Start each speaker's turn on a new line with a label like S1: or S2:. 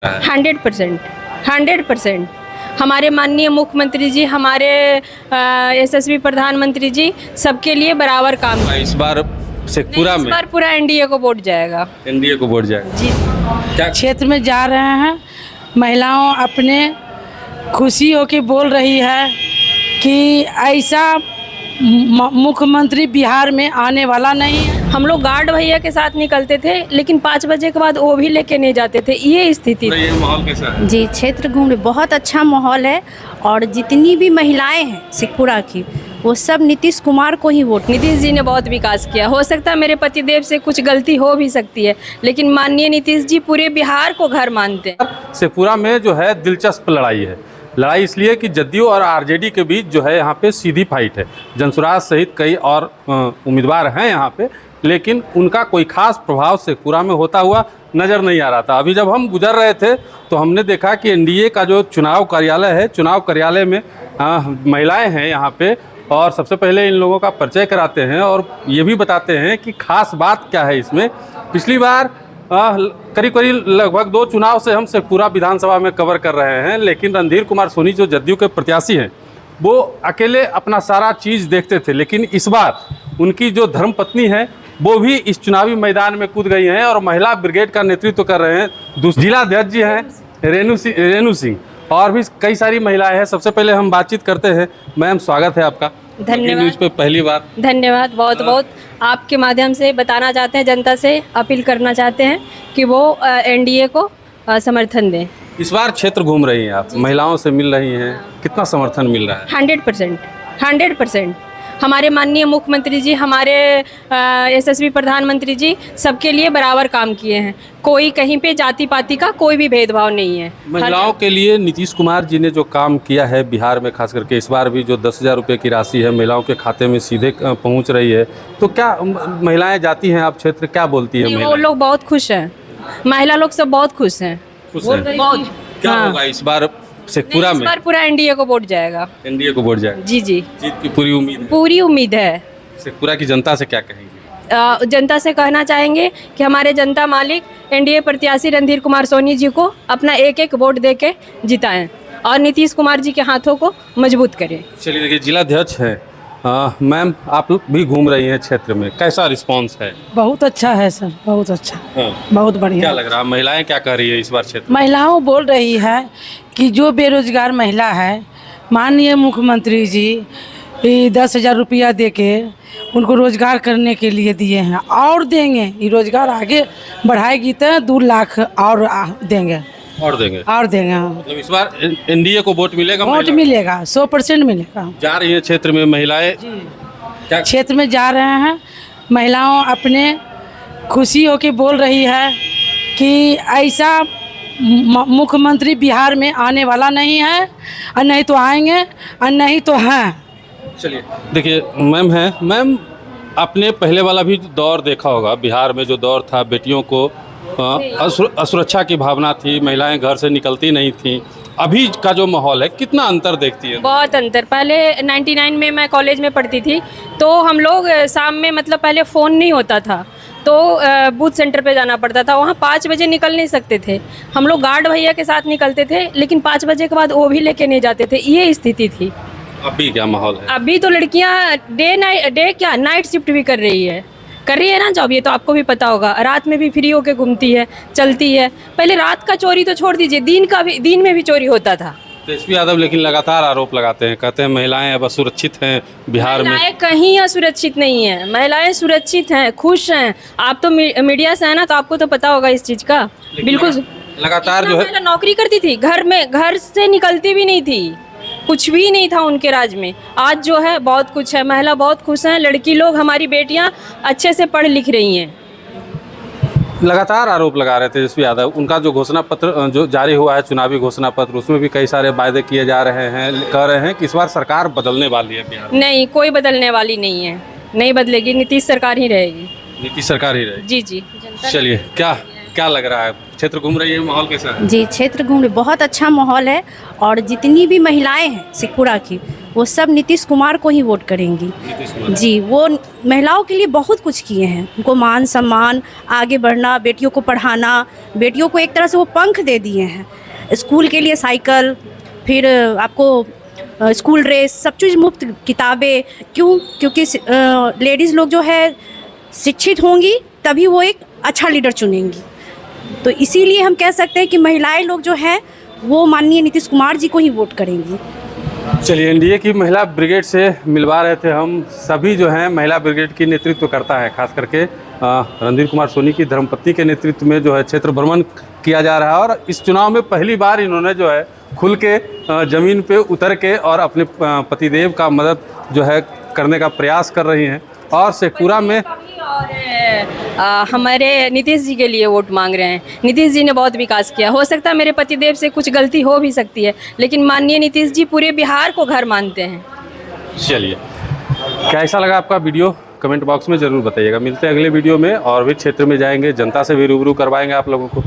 S1: 100%, 100%। हमारे माननीय मुख्यमंत्री जी, हमारे यशस्वी प्रधानमंत्री जी सबके लिए बराबर काम किए।
S2: इस बार शेखपुरा
S1: इस
S2: में
S1: बार पूरा एनडीए को वोट जाएगा।
S2: एनडीए को वोट जाएगा।
S1: जी।
S2: क्या
S3: क्षेत्र में जा रहे हैं, महिलाओं अपने खुशी होके बोल रही है कि ऐसा मुख्यमंत्री बिहार में आने वाला नहीं है।
S1: हम लोग गार्ड भैया के साथ निकलते थे, लेकिन 5 बजे के बाद वो भी लेके नहीं जाते थे, ये स्थिति थी।
S2: ये माहौल कैसा है?
S4: जी, क्षेत्र घूम रहे, बहुत अच्छा माहौल है। और जितनी भी महिलाएं हैं शेखपुरा की, वो सब नीतीश कुमार को ही वोट।
S1: नीतीश जी ने बहुत विकास किया। हो सकता है मेरे पतिदेव से कुछ गलती हो भी सकती है, लेकिन माननीय नीतीश जी पूरे बिहार को घर मानते हैं।
S2: शेखपुरा में जो है दिलचस्प लड़ाई है। लड़ाई इसलिए कि जदयू और आरजेडी के बीच जो है यहाँ पे सीधी फाइट है। जनसुराज सहित कई और उम्मीदवार हैं यहाँ पे, लेकिन उनका कोई खास प्रभाव शेखपुरा में होता हुआ नज़र नहीं आ रहा था। अभी जब हम गुजर रहे थे तो हमने देखा कि एनडीए का जो चुनाव कार्यालय है, चुनाव कार्यालय में महिलाएं हैं यहाँ पे, और सबसे पहले इन लोगों का परिचय कराते हैं और ये भी बताते हैं कि खास बात क्या है इसमें। पिछली बार करीब करीब लगभग 2 चुनाव से हम शेखपुरा विधानसभा में कवर कर रहे हैं, लेकिन रणधीर कुमार सोनी जो जदयू के प्रत्याशी हैं वो अकेले अपना सारा चीज़ देखते थे, लेकिन इस बार उनकी जो धर्मपत्नी है वो भी इस चुनावी मैदान में कूद गई हैं और महिला ब्रिगेड का नेतृत्व कर रहे हैं। जिला अध्यक्ष जी हैं रेणु सिंह, और भी कई सारी महिलाएं हैं। सबसे पहले हम बातचीत करते हैं। मैम, स्वागत है आपका।
S1: धन्यवाद।
S2: न्यूज़ पे पहली बार
S1: धन्यवाद, बहुत बहुत। आपके माध्यम से बताना चाहते हैं, जनता से अपील करना चाहते हैं कि वो एनडीए को समर्थन दें।
S2: इस बार क्षेत्र घूम रही हैं आप, महिलाओं से मिल रही हैं, कितना समर्थन मिल रहा है?
S1: 100%, 100%। हमारे माननीय मुख्यमंत्री जी, हमारे यशस्वी प्रधानमंत्री जी सबके लिए बराबर काम किए हैं। कोई कहीं पे जाति पाति का कोई भी भेदभाव नहीं है।
S2: महिलाओं के लिए नीतीश कुमार जी ने जो काम किया है बिहार में, खास करके इस बार भी जो 10,000 रुपये की राशि है महिलाओं के खाते में सीधे पहुंच रही है, तो क्या महिलाएं जाती हैं आप क्षेत्र, क्या बोलती हैं?
S1: वो लोग बहुत खुश हैं, महिला लोग सब बहुत खुश हैं।
S2: खुश हैं?
S1: बहुत।
S2: क्या
S1: हाँ।
S2: होगा इस बार शेखपुरा
S1: इस
S2: में?
S1: बार पूरा एनडीए को वोट जाएगा।
S2: एनडीए को वोट जाएगा।
S1: जी जी,
S2: जीत की पूरी उम्मीद है।
S1: पूरी उम्मीद है।
S2: शेखपुरा की जनता से क्या कहेंगे?
S1: जनता से कहना चाहेंगे कि हमारे जनता मालिक एनडीए प्रत्याशी रणधीर कुमार सोनी जी को अपना एक वोट देके जिताएं और नीतीश कुमार जी के हाथों को मजबूत करें।
S2: चलिए, देखिए जिला अध्यक्ष हैं मैम, आप भी घूम रही हैं क्षेत्र में, कैसा रिस्पांस है?
S3: बहुत अच्छा है सर, बहुत अच्छा, बहुत बढ़िया।
S2: क्या लग रहा है, महिलाएं क्या कर रही है इस बार क्षेत्र?
S3: महिलाओं बोल रही है कि जो बेरोजगार महिला है, माननीय मुख्यमंत्री जी 10,000 रुपया दे के उनको रोजगार करने के लिए दिए हैं, और देंगे। ये रोजगार आगे बढ़ाएगी तो 2 लाख और देंगे।
S2: मतलब इस बार एनडीए को वोट मिलेगा?
S3: वोट मिलेगा, 100% मिलेगा।
S2: जा रही है क्षेत्र में महिलाएं, क्या
S3: क्षेत्र में जा रहे हैं, महिलाओं अपने खुशी होके बोल रही है कि ऐसा मुख्यमंत्री बिहार में आने वाला नहीं है, और नहीं तो आएंगे और नहीं तो हैं।
S2: चलिए, देखिए मैम, आपने पहले वाला भी दौर देखा होगा। बिहार में जो दौर था, बेटियों को असुरक्षा की भावना थी, महिलाएं घर से निकलती नहीं थीं। अभी का जो माहौल है, कितना अंतर देखती है?
S1: बहुत अंतर। पहले 99 में मैं कॉलेज में पढ़ती थी, तो हम लोग शाम में, मतलब पहले फ़ोन नहीं होता था, तो बूथ सेंटर पे जाना पड़ता था। वहाँ 5 बजे निकल नहीं सकते थे। हम लोग गार्ड भैया के साथ निकलते थे, लेकिन 5 बजे के बाद वो भी लेके नहीं जाते थे, ये स्थिति थी।
S2: अभी क्या माहौल है?
S1: अभी तो लड़कियाँ नाइट शिफ्ट भी कर रही है ना जॉब। ये तो आपको भी पता होगा। रात में भी फ्री होके घूमती है, चलती है। पहले रात का चोरी तो छोड़ दीजिए, दिन में भी चोरी होता था।
S2: तेजस्वी यादव लेकिन लगातार आरोप लगाते हैं, कहते हैं महिलाएं अब असुरक्षित हैं बिहार में।
S1: महिलाएं कहीं असुरक्षित नहीं है, महिलाएं सुरक्षित हैं, खुश हैं। आप तो मीडिया से है ना, तो आपको तो पता होगा इस चीज़ का। बिल्कुल
S2: लगातार जो है,
S1: नौकरी करती थी, घर से निकलती भी नहीं थी, कुछ भी नहीं था उनके राज में। आज जो है बहुत कुछ है, महिला बहुत खुश हैं। लड़की लोग, हमारी बेटियां अच्छे से पढ़ लिख रही हैं।
S2: लगातार आरोप लगा रहे थे तेजस्वी यादव। उनका जो घोषणा पत्र जो जारी हुआ है, चुनावी घोषणा पत्र, उसमें भी कई सारे वायदे किए जा रहे हैं। कह रहे हैं कि इस बार सरकार बदलने वाली है बिहार में।
S1: नहीं, कोई बदलने वाली नहीं है, नहीं बदलेगी। नीतीश सरकार ही रहेगी।
S2: नीतीश सरकार ही रहेगी?
S1: जी जी।
S2: चलिए, क्या लग रहा है क्षेत्र घूम रही है, माहौल कैसा है?
S4: जी, क्षेत्र घूम बहुत अच्छा माहौल है और जितनी भी महिलाएं हैं शेखपुरा की वो सब नीतीश कुमार को ही वोट करेंगी।
S2: नीतीश कुमार।
S4: जी, वो महिलाओं के लिए बहुत कुछ किए हैं, उनको मान सम्मान, आगे बढ़ना, बेटियों को पढ़ाना, बेटियों को एक तरह से वो पंख दे दिए हैं। स्कूल के लिए साइकिल, फिर आपको स्कूल ड्रेस, सब चीज़ मुफ्त, किताबें। क्यों? क्योंकि लेडीज़ लोग जो है शिक्षित होंगी तभी वो एक अच्छा लीडर चुनेंगी। तो इसीलिए हम कह सकते हैं कि महिलाएं लोग जो हैं वो माननीय नीतीश कुमार जी को ही वोट करेंगी।
S2: चलिए, एनडीए की महिला ब्रिगेड से मिलवा रहे थे हम। सभी जो हैं महिला ब्रिगेड की नेतृत्व करता है, खास करके रणधीर कुमार सोनी की धर्मपत्नी के नेतृत्व में जो है क्षेत्र भ्रमण किया जा रहा है। और इस चुनाव में पहली बार इन्होंने जो है खुल के ज़मीन पे उतर के और अपने पतिदेव का मदद जो है करने का प्रयास कर रही हैं और शेखपुरा में
S1: और हमारे नीतीश जी के लिए वोट मांग रहे हैं। नीतीश जी ने बहुत विकास किया। हो सकता है मेरे पतिदेव से कुछ गलती हो भी सकती है, लेकिन माननीय नीतीश जी पूरे बिहार को घर मानते हैं।
S2: चलिए, कैसा लगा आपका वीडियो कमेंट बॉक्स में ज़रूर बताइएगा। मिलते हैं अगले वीडियो में और भी क्षेत्र में जाएंगे, जनता से भी रूबरू करवाएंगे आप लोगों को।